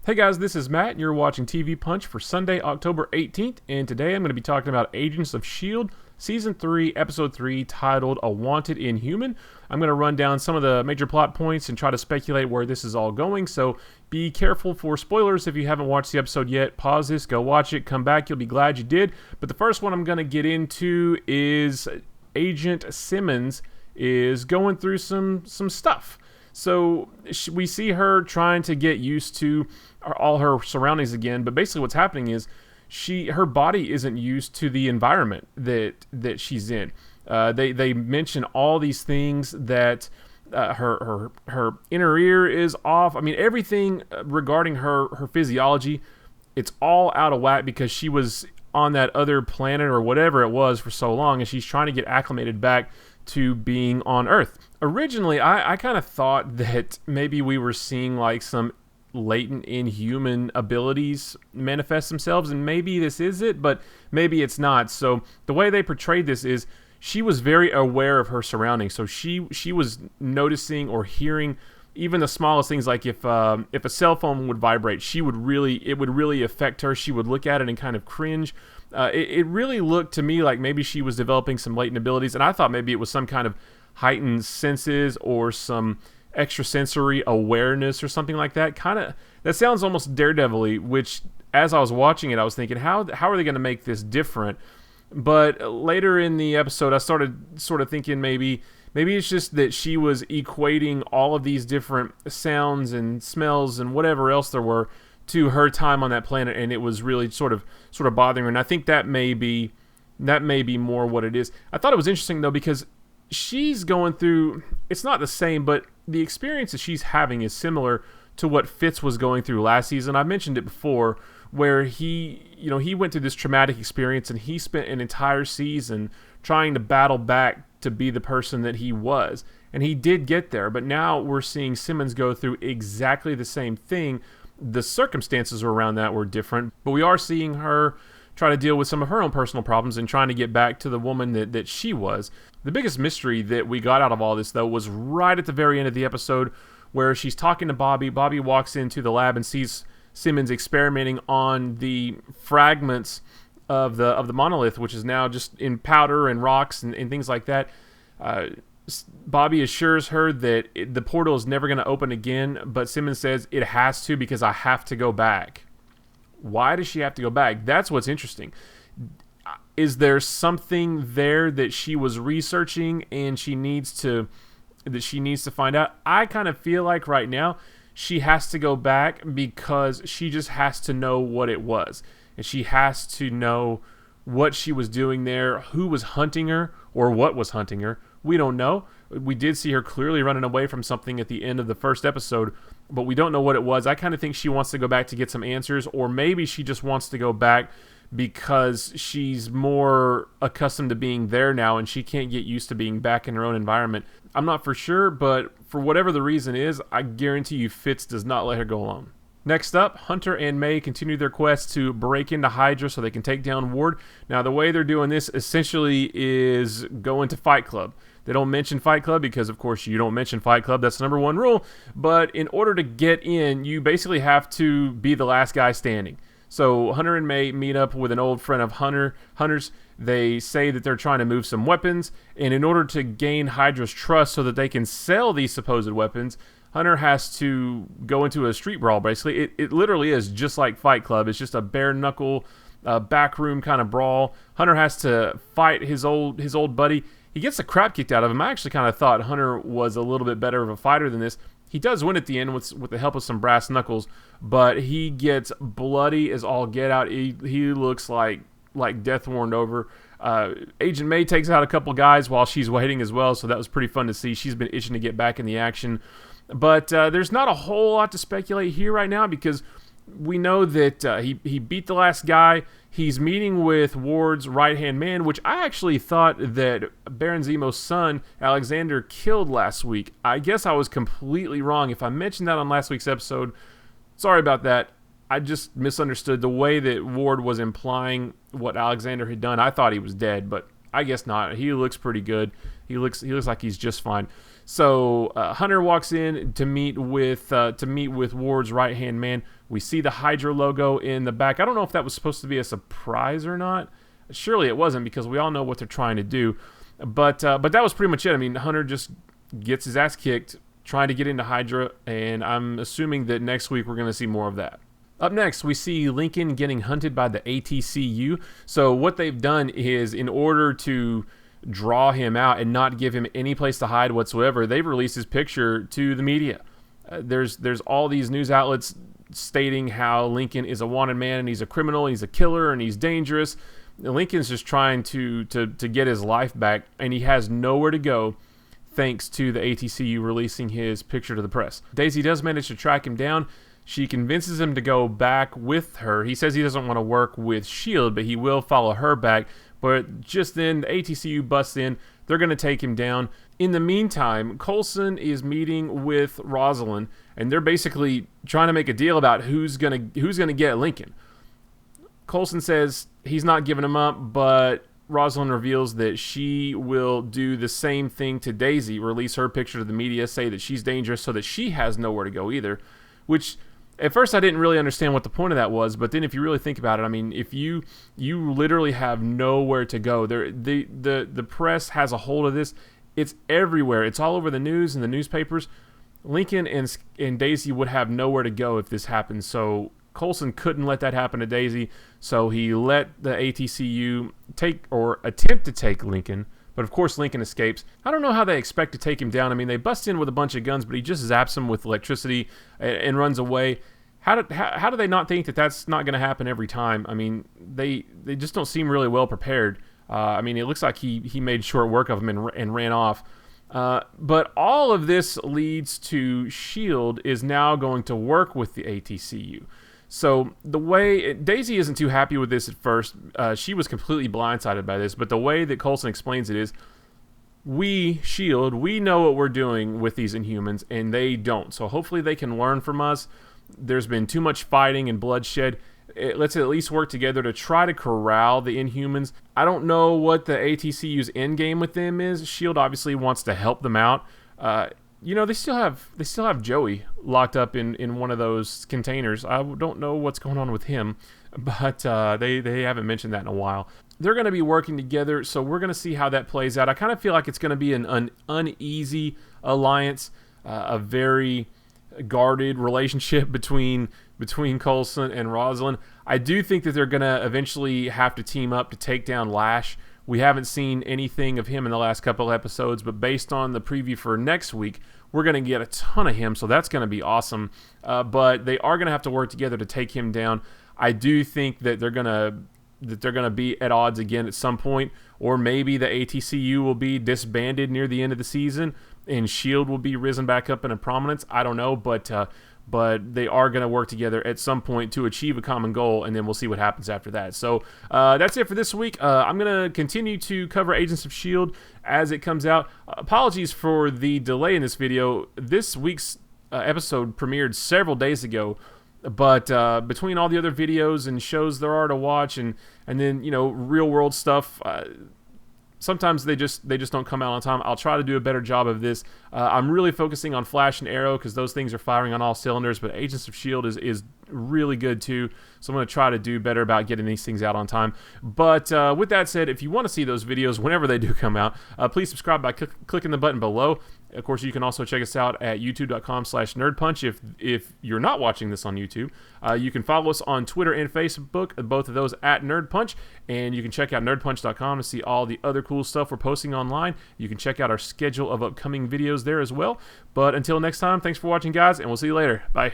Hey guys, this is Matt, and you're watching TV Punch for Sunday, October 18th, and today I'm going to be talking about Agents of S.H.I.E.L.D. Season 3, Episode 3, titled A Wanted Inhuman. I'm going to run down some of the major plot points and try to speculate where this is all going, so be careful for spoilers if you haven't watched the episode yet. Pause this, go watch it, come back, you'll be glad you did. But the first one I'm going to get into is Agent Simmons is going through some stuff. So we see her trying to get used to all her surroundings again, but basically what's happening is her body isn't used to the environment that she's in. They mention all these things that her inner ear is off. I mean, everything regarding her physiology, it's all out of whack because she was on that other planet or whatever it was for so long, and she's trying to get acclimated back to being on Earth. Originally, I kind of thought that maybe we were seeing like some latent inhuman abilities manifest themselves, and maybe this is it, but maybe it's not. So the way they portrayed this is she was very aware of her surroundings. So she was noticing or hearing even the smallest things, like if a cell phone would vibrate, it would really affect her. She would look at it and kind of cringe. It really looked to me like maybe she was developing some latent abilities, and I thought maybe it was some kind of heightened senses or some extrasensory awareness or something like that. That sounds almost Daredevil-y, which as I was watching it, I was thinking, how are they going to make this different? But later in the episode, I started sort of thinking maybe it's just that she was equating all of these different sounds and smells and whatever else there were to her time on that planet, and it was really sort of bothering her. And I think that may be more what it is. I thought it was interesting though, because she's going through, it's not the same, but the experience that she's having is similar to what Fitz was going through last season. I mentioned it before, where he went through this traumatic experience, and he spent an entire season trying to battle back to be the person that he was. And he did get there, but now we're seeing Simmons go through exactly the same thing. The circumstances around that were different, but we are seeing her try to deal with some of her own personal problems and trying to get back to the woman that she was. The biggest mystery that we got out of all this, though, was right at the very end of the episode, where she's talking to Bobby. Bobby walks into the lab and sees Simmons experimenting on the fragments of the monolith, which is now just in powder and rocks and things like that. Bobby assures her that the portal is never going to open again, but Simmons says it has to because I have to go back. Why does she have to go back? That's what's interesting. Is there something there that she was researching and she needs to find out? I kind of feel like right now she has to go back because she just has to know what it was. And she has to know what she was doing there, who was hunting her, or what was hunting her. We don't know. We did see her clearly running away from something at the end of the first episode, but we don't know what it was. I kind of think she wants to go back to get some answers, or maybe she just wants to go back because she's more accustomed to being there now and she can't get used to being back in her own environment. I'm not for sure, but for whatever the reason is, I guarantee you Fitz does not let her go alone. Next up, Hunter and May continue their quest to break into Hydra so they can take down Ward. Now, the way they're doing this essentially is going to Fight Club. They don't mention Fight Club because, of course, you don't mention Fight Club. That's the number one rule. But in order to get in, you basically have to be the last guy standing. So Hunter and May meet up with an old friend of Hunter's. They say that they're trying to move some weapons, and in order to gain Hydra's trust so that they can sell these supposed weapons, Hunter has to go into a street brawl, basically. It literally is just like Fight Club. It's just a bare-knuckle, backroom kind of brawl. Hunter has to fight his old buddy. He gets the crap kicked out of him. I actually kind of thought Hunter was a little bit better of a fighter than this. He does win at the end with the help of some brass knuckles, but he gets bloody as all get out. He looks like death warned over. Agent May takes out a couple guys while she's waiting as well, so that was pretty fun to see. She's been itching to get back in the action. But there's not a whole lot to speculate here right now because we know that he beat the last guy. He's meeting with Ward's right-hand man, which I actually thought that Baron Zemo's son, Alexander, killed last week. I guess I was completely wrong. If I mentioned that on last week's episode, sorry about that. I just misunderstood the way that Ward was implying what Alexander had done. I thought he was dead, but I guess not. He looks pretty good. He looks like he's just fine. So Hunter walks in to meet with Ward's right-hand man. We see the Hydra logo in the back. I don't know if that was supposed to be a surprise or not. Surely it wasn't, because we all know what they're trying to do. But that was pretty much it. I mean, Hunter just gets his ass kicked trying to get into Hydra, and I'm assuming that next week we're going to see more of that. Up next, we see Lincoln getting hunted by the ATCU. So what they've done is, in order to draw him out and not give him any place to hide whatsoever, they've released his picture to the media. There's all these news outlets stating how Lincoln is a wanted man, and he's a criminal, and he's a killer, and he's dangerous. Lincoln's just trying to get his life back, and he has nowhere to go thanks to the ATCU releasing his picture to the press. Daisy does manage to track him down. She convinces him to go back with her. He says he doesn't want to work with S.H.I.E.L.D., but he will follow her back. But just then, the ATCU busts in. They're going to take him down. In the meantime, Coulson is meeting with Rosalind, and they're basically trying to make a deal about who's gonna get Lincoln. Coulson says he's not giving him up, but Rosalind reveals that she will do the same thing to Daisy, release her picture to the media, say that she's dangerous so that she has nowhere to go either, which at first I didn't really understand what the point of that was, but then if you really think about it, I mean, if you literally have nowhere to go, the press has a hold of this. It's everywhere. It's all over the news and the newspapers. Lincoln and Daisy would have nowhere to go if this happened, so Coulson couldn't let that happen to Daisy, so he let the ATCU take or attempt to take Lincoln, but of course Lincoln escapes. I don't know how they expect to take him down. I mean, they bust in with a bunch of guns, but he just zaps them with electricity and runs away. How do they not think that that's not going to happen every time? I mean, they just don't seem really well prepared. I mean, it looks like he made short work of him and ran off. But all of this leads to S.H.I.E.L.D. is now going to work with the ATCU. So the way Daisy isn't too happy with this at first, she was completely blindsided by this. But the way that Coulson explains it is, we, S.H.I.E.L.D., we know what we're doing with these Inhumans, and they don't. So hopefully they can learn from us. There's been too much fighting and bloodshed. Let's at least work together to try to corral the Inhumans. I don't know what the ATCU's end game with them is. S.H.I.E.L.D. obviously wants to help them out. You know, they still have Joey locked up in one of those containers. I don't know what's going on with him, but they haven't mentioned that in a while. They're going to be working together, so we're going to see how that plays out. I kind of feel like it's going to be an uneasy alliance, a very guarded relationship between Coulson and Rosalind. I do think that they're going to eventually have to team up to take down Lash. We haven't seen anything of him in the last couple of episodes, but based on the preview for next week, we're going to get a ton of him, so that's going to be awesome. But they are going to have to work together to take him down. I do think that they're going to be at odds again at some point, or maybe the ATCU will be disbanded near the end of the season, and S.H.I.E.L.D. will be risen back up into prominence. I don't know, but they are going to work together at some point to achieve a common goal, and then we'll see what happens after that. So that's it for this week. I'm going to continue to cover Agents of S.H.I.E.L.D. as it comes out. Apologies for the delay in this video. This week's episode premiered several days ago, but between all the other videos and shows there are to watch, and then, you know, real world stuff, sometimes they just don't come out on time. I'll try to do a better job of this. I'm really focusing on Flash and Arrow because those things are firing on all cylinders, but Agents of S.H.I.E.L.D. is really good too, so I'm going to try to do better about getting these things out on time. But with that said, if you want to see those videos whenever they do come out, please subscribe by clicking the button below. Of course, you can also check us out at youtube.com/nerdpunch if you're not watching this on YouTube. You can follow us on Twitter and Facebook, both of those at nerdpunch, and you can check out nerdpunch.com to see all the other cool stuff we're posting online. You can check out our schedule of upcoming videos there as well. But until next time, thanks for watching, guys, and we'll see you later. Bye.